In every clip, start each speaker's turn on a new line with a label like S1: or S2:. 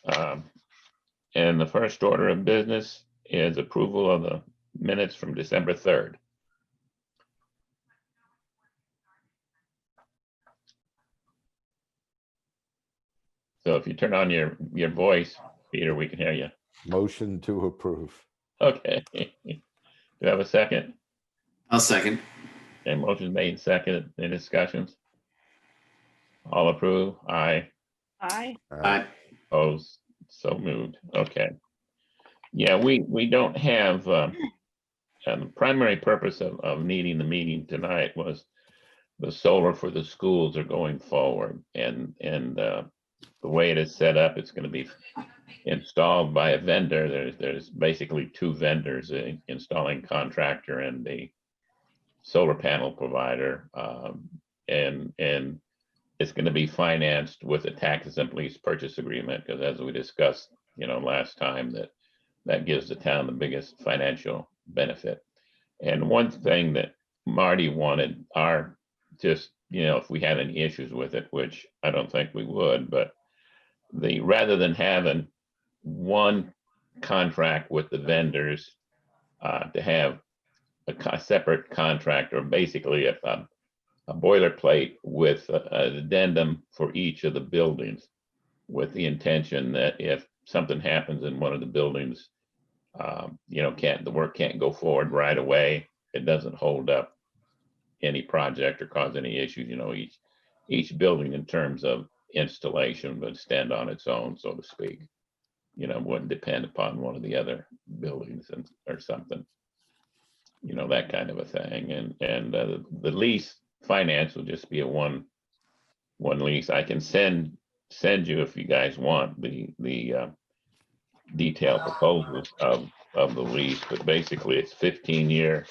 S1: Um, And the first order of business is approval of the minutes from December 3rd. So if you turn on your voice, Peter, we can hear you.
S2: Motion to approve.
S1: Okay. Do you have a second?
S3: I'll second.
S1: Okay, motion made and seconded. Any discussions? All approve? Aye.
S4: Aye.
S3: Aye.
S1: Opposed? So moved. Okay. Yeah, we don't have, the primary purpose of needing the meeting tonight was the solar for the schools are going forward, and the way it is set up, it's going to be installed by a vendor. There's basically two vendors, the installing contractor and the solar panel provider, and it's going to be financed with a tax exempt lease purchase agreement, because as we discussed, last time, that gives the town the biggest financial benefit. And one thing that Marty wanted just, if we had any issues with it, which I don't think we would, but rather than having one contract with the vendors, to have a separate contract, or basically a boilerplate with an addendum for each of the buildings, with the intention that if something happens in one of the buildings, the work can't go forward right away. It doesn't hold up any project or cause any issues. Each building in terms of installation would stand on its own, so to speak. Wouldn't depend upon one of the other buildings or something. That kind of a thing. And the lease finance will just be a one lease. I can send you, if you guys want, the detailed proposals of the lease, but basically it's 15-year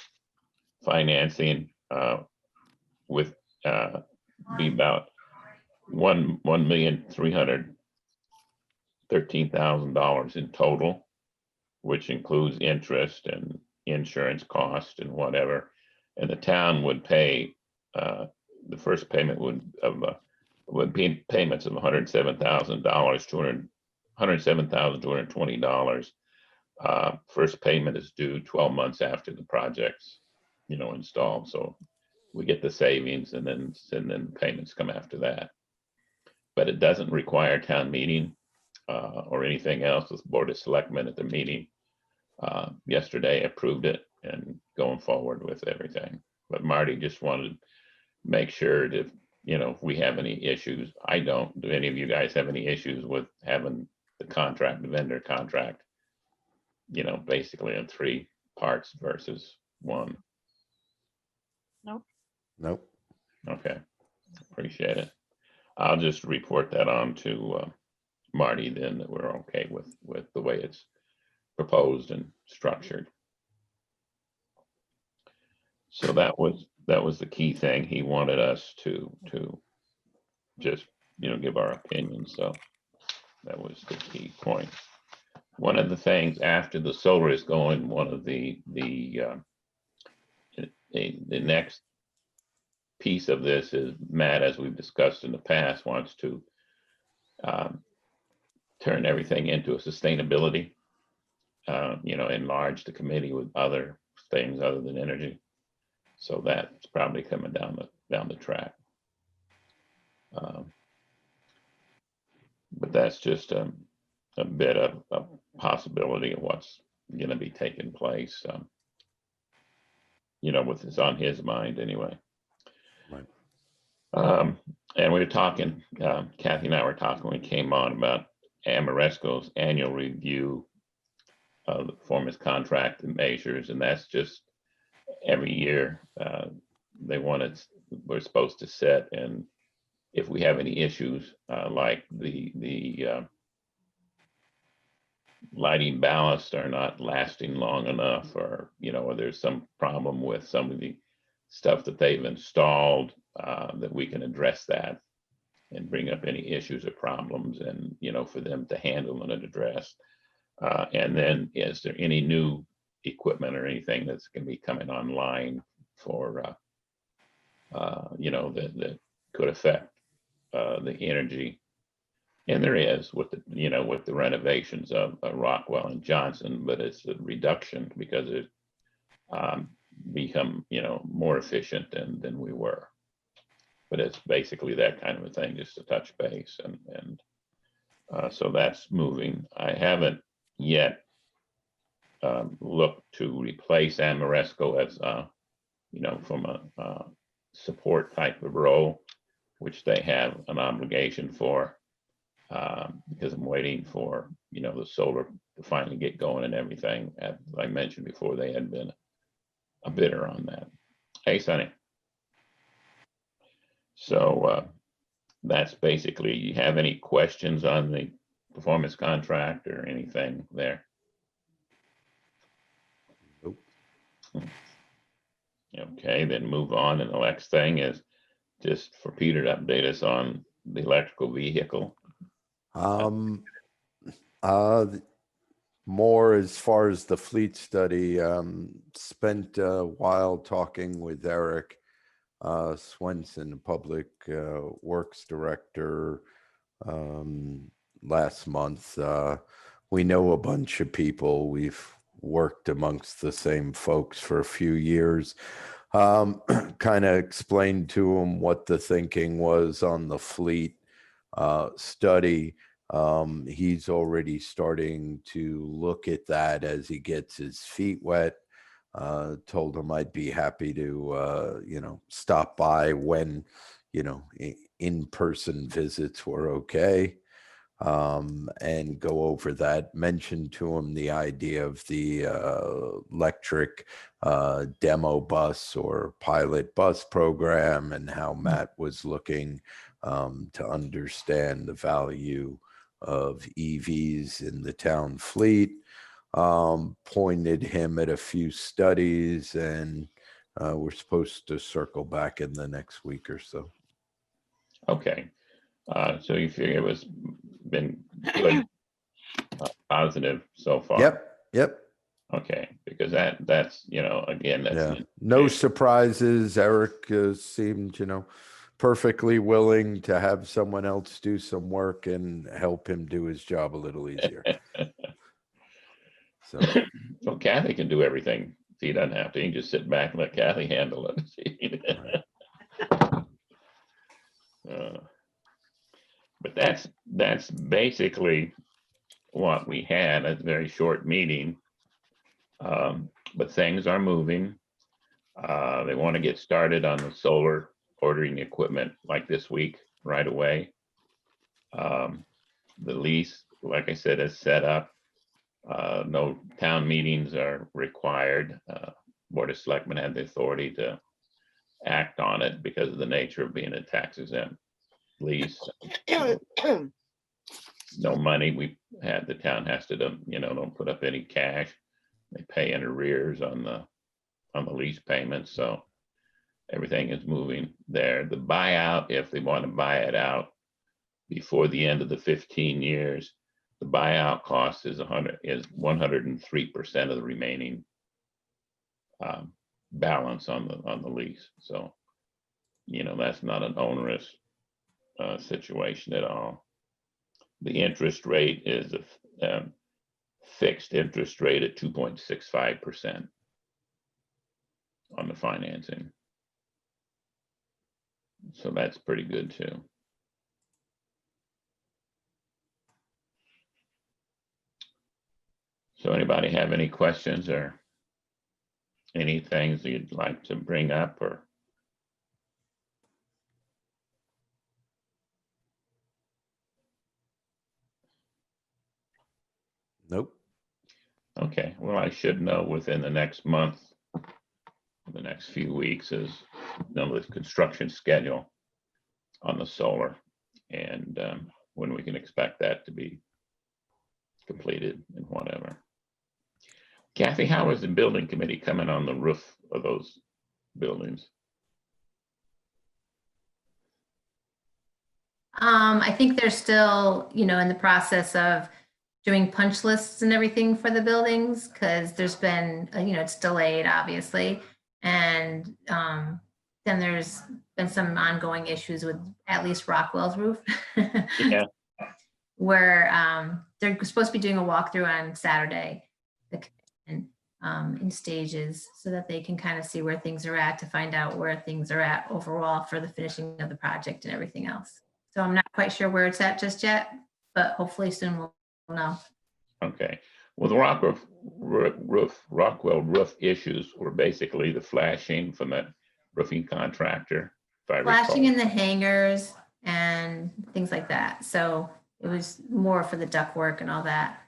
S1: financing, with be about $1,313,000 in total, which includes interest and insurance cost and whatever. And the town would pay, the first payment would be payments of $107,000, $107,220. First payment is due 12 months after the project's, installed. So we get the savings, and then payments come after that. But it doesn't require town meeting or anything else. The Board of Selectmen at the meeting yesterday approved it and going forward with everything. But Marty just wanted to make sure that, if we have any issues. I don't. Do any of you guys have any issues with having the vendor contract, basically in 3 parts versus 1?
S2: Nope.
S1: Okay, appreciate it. I'll just report that on to Marty then, that we're okay with the way it's proposed and structured. So that was the key thing. He wanted us to just, give our opinion. So that was the key point. One of the things after the solar is going, one of the next piece of this is Matt, as we've discussed in the past, wants to turn everything into a sustainability, enlarge the committee with other things other than energy. So that's probably coming down the track. But that's just a bit of a possibility of what's going to be taking place. With this on his mind anyway.
S2: Right.
S1: And we were talking, Kathy and I were talking when we came on about Amoresco's annual review of the performance contract and measures, and that's just every year we're supposed to set, and if we have any issues, like the lighting ballast are not lasting long enough, or or there's some problem with some of the stuff that they've installed, that we can address that and bring up any issues or problems, and for them to handle and address. And then, is there any new equipment or anything that's going to be coming online for that could affect the energy And there is with the, with the renovations of Rockwell and Johnson, but it's a reduction because it become, more efficient than we were. But it's basically that kind of a thing, just to touch base, and so that's moving. I haven't yet looked to replace Amoresco as, from a support type of role, which they have an obligation for, because I'm waiting for, the solar to finally get going and everything. As I mentioned before, they had been a bidder on that. Hey, Sonny. So that's basically, you have any questions on the performance contract or anything there?
S2: Nope.
S1: Okay, then move on. And the next thing is just for Peter to update us on the electrical vehicle.
S2: More as far as the fleet study, spent a while talking with Eric Swenson, the Public Works Director, last month. We know a bunch of people. We've worked amongst the same folks for a few years. Kind of explained to him what the thinking was on the fleet study. He's already starting to look at that as he gets his feet wet. Told him I'd be happy to, stop by when, in-person visits were okay, and go over that. Mentioned to him the idea of the electric demo bus or pilot bus program, and how Matt was looking to understand the value of EVs in the town fleet. Pointed him at a few studies, and we're supposed to circle back in the next week or so.
S1: Okay, so you figure it was been good, positive so far?
S2: Yep.
S1: Okay, because that's, again, that's
S2: Yeah, no surprises. Eric seemed, perfectly willing to have someone else do some work and help him do his job a little easier. So,
S1: well, Kathy can do everything. He doesn't have to. He can just sit back and let Kathy handle it.
S2: right.
S1: But that's basically what we had. A very short meeting, but things are moving. They want to get started on the solar, ordering the equipment like this week right away. The lease, like I said, is set up. No town meetings are required. Board of Selectmen had the authority to act on it because of the nature of being a tax exempt lease. No money. The town has to, don't put up any cash. They pay in arrears on the lease payments. So everything is moving there. The buyout, if they want to buy it out before the end of the 15 years, the buyout cost is 103% of the remaining balance on the lease. So, that's not an onerous situation at all. The interest rate is a fixed interest rate at 2.65% on the financing. So that's pretty good too. So anybody have any questions or any things you'd like to bring up or?
S2: Nope.
S1: Okay, well, I should know within the next month, the next few weeks is the construction schedule on the solar, and when we can expect that to be completed and whatever. Kathy, how is the building committee coming on the roof of those buildings?
S3: I think they're still, in the process of doing punch lists and everything for the buildings, because there's been, it's delayed, obviously. And then there's been some ongoing issues with at least Rockwell's roof.
S1: Yeah.
S3: they're supposed to be doing a walkthrough on Saturday, the commission, in stages, so that they can kind of see where things are at, to find out where things are at overall for the finishing of the project and everything else. So I'm not quite sure where it's at just yet, but hopefully soon we'll know.
S1: Okay. Well, the Rockwell roof issues were basically the flashing from that roofing contractor. If I
S3: Flashing
S1: recall.
S3: in the hangars and things like that. So it was more for the ductwork and all that.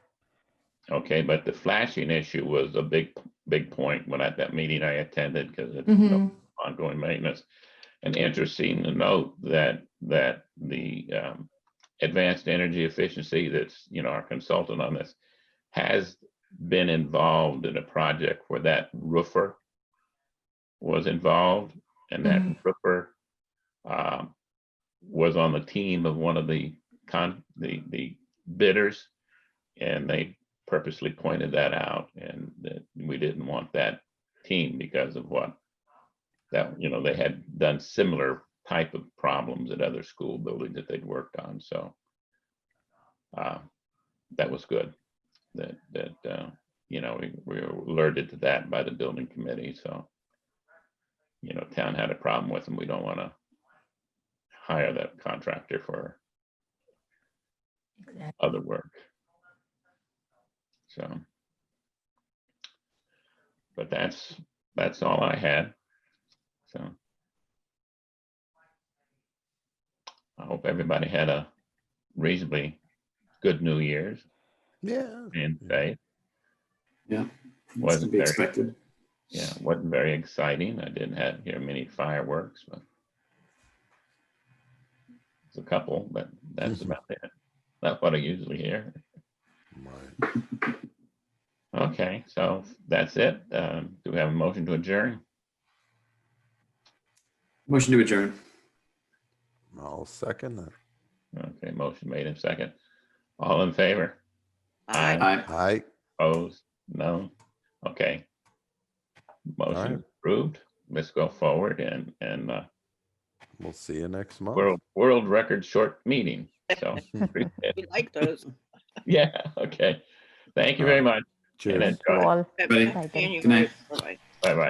S1: Okay, but the flashing issue was a big point when at that meeting I attended, because it's
S3: Mhm.
S1: ongoing maintenance. And interesting to note that the advanced energy efficiency, that's, our consultant on this, has been involved in a project where that roofer was involved, and that roofer was on the team of one of the bidders, and they purposely pointed that out, and that we didn't want that team because of what that, they had done similar type of problems at other school buildings that they'd worked on. So that was good that we were alerted to that by the building committee. So, town had a problem with them. We don't want to hire that contractor for
S3: Exactly.
S1: other work. So, but that's all I had. So I hope everybody had a reasonably good New Year's
S2: Yeah.
S1: and safe.
S4: Yeah, it's to
S1: Wasn't
S4: be
S1: very,
S4: expected.
S1: wasn't very exciting. I didn't hear many fireworks, but it's a couple, but that's about it. Not what I usually hear.
S2: Right.
S1: Okay, so that's it. Do we have a motion to adjourn?
S4: Motion to adjourn.
S2: I'll second that.
S1: Okay, motion made in second. All in favor?
S5: Aye.
S4: Aye.
S2: Aye.
S1: Opposed? No? Okay.
S2: All
S1: Motion
S2: right.
S1: approved. Let's go forward and
S2: We'll see you next month.
S1: world record short meeting. So appreciate it.
S5: We like those.
S1: Yeah, okay. Thank you very much.
S2: Cheers.
S1: And enjoy.
S6: all.
S4: Everybody.
S6: Bye then.
S5: And you
S4: Good night.
S5: guys. Bye-bye.
S1: Bye-bye.